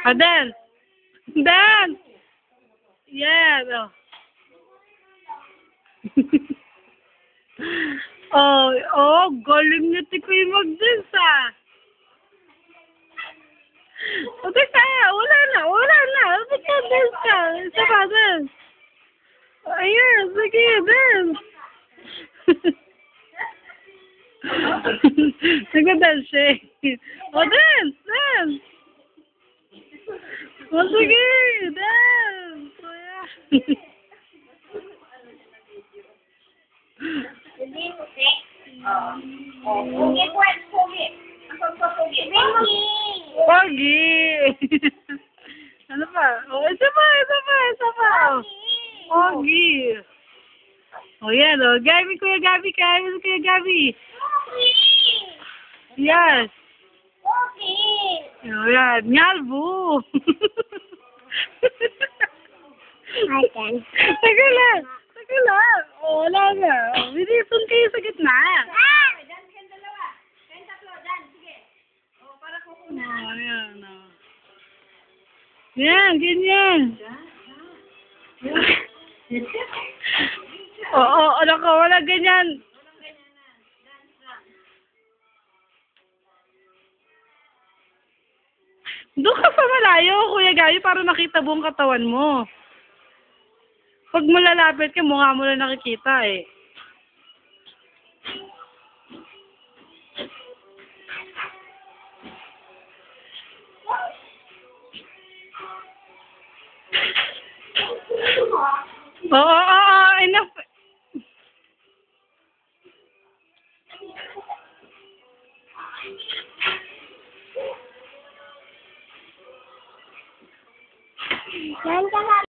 Oh, dance. Dance. Yes. Oh. Galing niya Tikoy mag-dance ah. O, teka, wala na. Ba't ka dance ka? Isa pa, dance. Ayan, sige, dance. Nag-dance siya eh. O, dance. O, sige, dance. O, yeah. Pogi! Ano pa? O, isa pa. Pogi! O, yan o. Gabi, Kuya Gabi. Kaya mo Kuya Gabi. Yes. O, yan. Nyalbo. Taga lang. O, wala na. Binipon kayo sa gitna. O, yan o. Yan, ganyan. Oo, ano ka, wala ganyan. Doon ka sa malayo, Kuya Gabi, para makita buong katawan mo. Pag malalapit ka, mukha mo lang nakikita eh. Oo, enough. Yan ka